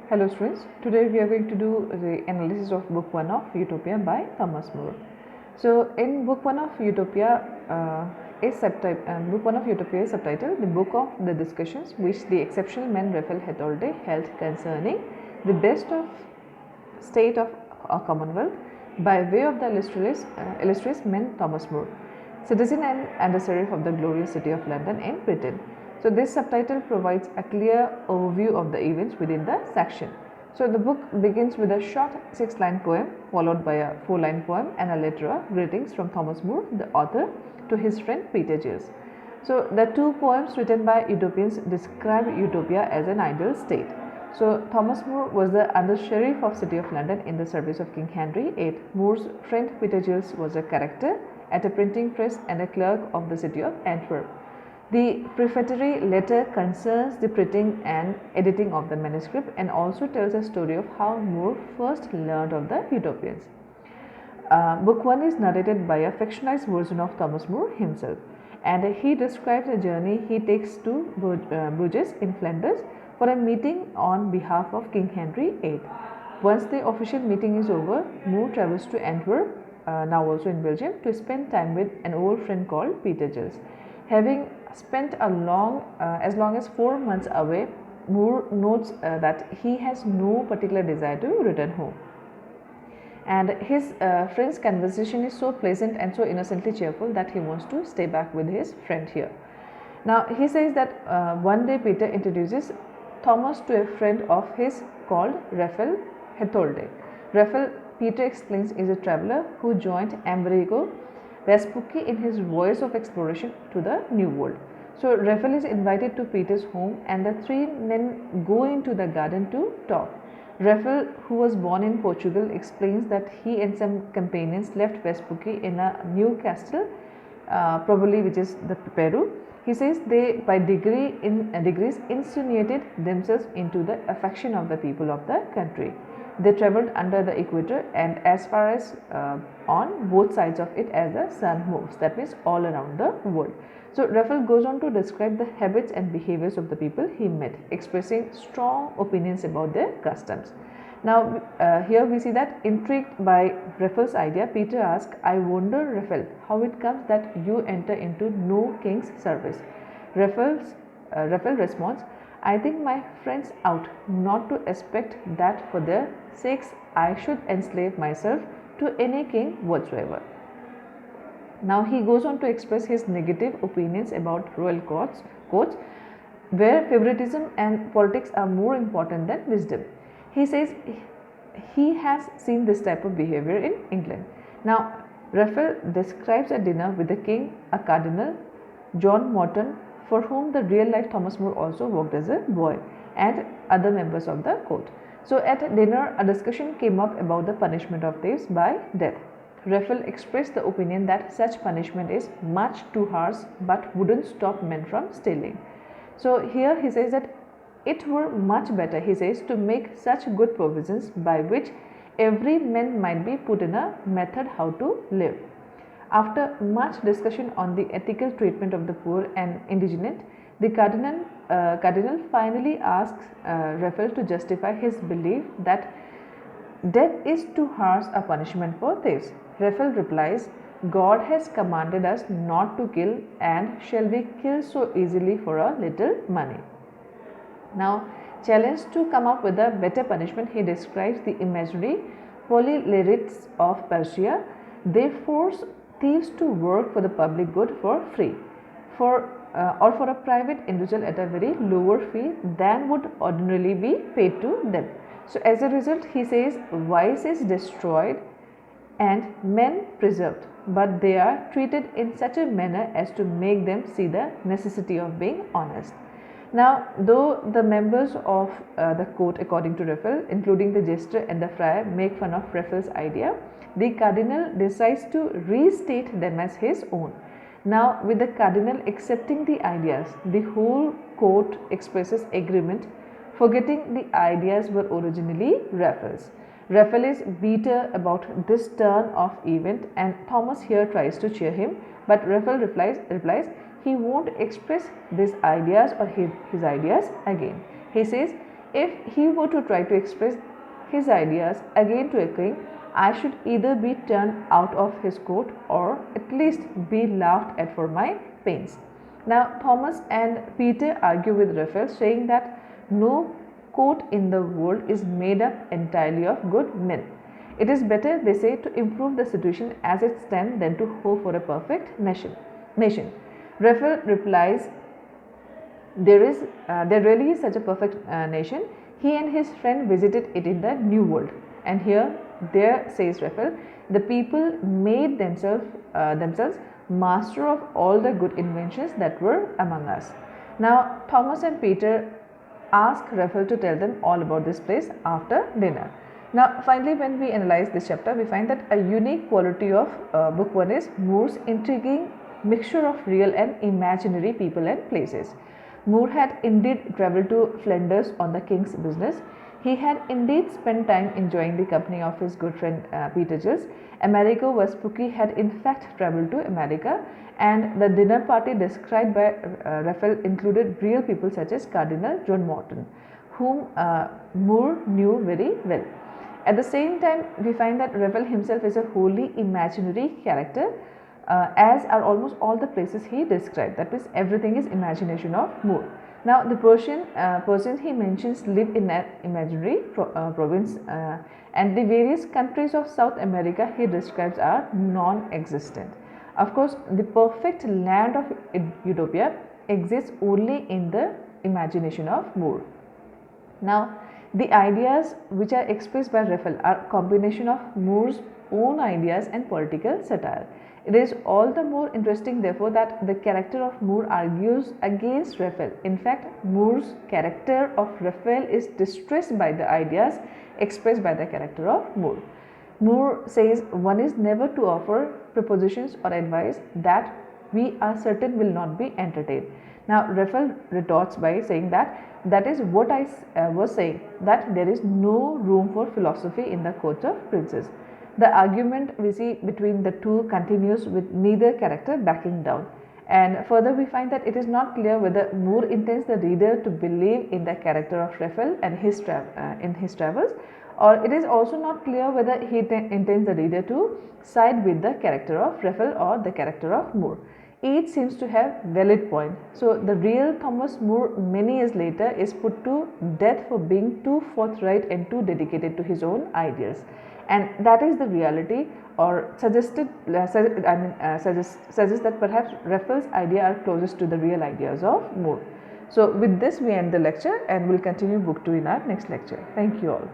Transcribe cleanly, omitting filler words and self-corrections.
Hello students, today we are going to do the analysis of book 1 of Utopia by Thomas More. So in book 1 of Utopia, book 1 of Utopia is subtitled The Book of the Discussions which the exceptional man Raphael Hetolde held concerning the best of state of a commonwealth by way of the illustrious man Thomas More, citizen and under sheriff of the glorious city of London in Britain. So this subtitle provides a clear overview of the events within the section. So the book begins with a short 6-line poem followed by a 4-line poem and a letter of greetings from Thomas More, the author, to his friend Peter Giles. So the two poems written by utopians describe Utopia as an ideal state. So Thomas More was the under sheriff of City of London in the service of King Henry VIII. More's friend Peter Giles was a character at a printing press and a clerk of the city of Antwerp. The prefatory letter concerns the printing and editing of the manuscript and also tells a story of how More first learned of the utopians. Book 1 is narrated by a fictionalized version of Thomas More himself, and he describes a journey he takes to Bruges in Flanders for a meeting on behalf of King Henry VIII. Once the official meeting is over, More travels to Antwerp, now also in Belgium, to spend time with an old friend called Peter Giles. Having spent as long as 4 months away, More notes that he has no particular desire to return home. And his friend's conversation is so pleasant and so innocently cheerful that he wants to stay back with his friend here. Now he says that one day Peter introduces Thomas to a friend of his called Raphael Hetolde. Raphael, Peter explains, is a traveler who joined Amerigo Vespucci in his voyage of exploration to the New World. So Raphael is invited to Peter's home and the three men go into the garden to talk. Raphael, who was born in Portugal, explains that he and some companions left Vespucci in a new castle, probably which is the Peru. He says they by degrees insinuated themselves into the affection of the people of the country. They travelled under the equator and as far as on both sides of it as the sun moves, that means all around the world. So Raphael goes on to describe the habits and behaviors of the people he met, expressing strong opinions about their customs. Now here we see that intrigued by Raphael's idea, Peter asks, I wonder, Raphael, how it comes that you enter into no king's service. Raphael responds, I think my friends out not to expect that for their sakes I should enslave myself to any king whatsoever. Now he goes on to express his negative opinions about royal courts where favoritism and politics are more important than wisdom. He says he has seen this type of behavior in England. Now Raphael describes a dinner with the king, a cardinal, John Morton, for whom the real life Thomas More also worked as a boy, and other members of the court. So at dinner, a discussion came up about the punishment of thieves by death. Raphael expressed the opinion that such punishment is much too harsh but wouldn't stop men from stealing. So here he says that it were much better, he says, to make such good provisions by which every man might be put in a method how to live. After much discussion on the ethical treatment of the poor and indigent, the cardinal finally asks Raphael to justify his belief that death is too harsh a punishment for thieves. Raphael replies, God has commanded us not to kill, and shall we kill so easily for a little money? Now, challenged to come up with a better punishment, he describes the imaginary polylerites of Persia. They force thieves to work for the public good for free, or for a private individual at a very lower fee than would ordinarily be paid to them. So as a result, he says, vice is destroyed and men preserved, but they are treated in such a manner as to make them see the necessity of being honest. Now, though the members of the court, according to Raphael, including the jester and the friar, make fun of Raphael's idea, the cardinal decides to restate them as his own. Now, with the cardinal accepting the ideas, the whole court expresses agreement, forgetting the ideas were originally Raphael's. Raphael is bitter about this turn of event, and Thomas here tries to cheer him, but Raphael replies he won't express these ideas or his ideas again. He says, if he were to try to express his ideas again to a king, I should either be turned out of his court or at least be laughed at for my pains. Now, Thomas and Peter argue with Raphael, saying that no court in the world is made up entirely of good men. It is better, they say, to improve the situation as it stands than to hope for a perfect nation. Raphael replies, there really is such a perfect nation. He and his friend visited it in the New World, and there says Raphael, the people made themselves master of all the good inventions that were among us. Now, Thomas and Peter ask Raphael to tell them all about this place after dinner. Now, finally, when we analyze this chapter, we find that a unique quality of Book 1 is Moore's intriguing mixture of real and imaginary people and places. Moore had indeed travelled to Flanders on the king's business. He had indeed spent time enjoying the company of his good friend Peter Giles. Amerigo Vespucci had in fact travelled to America, and the dinner party described by Raphael included real people such as Cardinal John Morton, whom Moore knew very well. At the same time, we find that Raphael himself is a wholly imaginary character, as are almost all the places he described. That means everything is imagination of Moore. Now, the persons he mentions live in an imaginary province, and the various countries of South America he describes are non-existent. Of course, the perfect land of Utopia exists only in the imagination of Moore. Now, the ideas which are expressed by Raphael are a combination of Moore's own ideas and political satire. It is all the more interesting, therefore, that the character of Moore argues against Raphael. In fact, Moore's character of Raphael is distressed by the ideas expressed by the character of Moore. Moore says one is never to offer propositions or advice that we are certain will not be entertained. Now, Raphael retorts by saying that is what I was saying, that there is no room for philosophy in the court of princes. The argument we see between the two continues with neither character backing down. And further, we find that it is not clear whether Moore intends the reader to believe in the character of Raphael and in his travels, or it is also not clear whether he intends the reader to side with the character of Raphael or the character of Moore. Each seems to have valid point. So, the real Thomas Moore many years later is put to death for being too forthright and too dedicated to his own ideals. And that is the reality, or suggests that perhaps Raphael's idea are closest to the real ideas of Moore. So, with this we end the lecture, and we'll continue book 2 in our next lecture. Thank you all.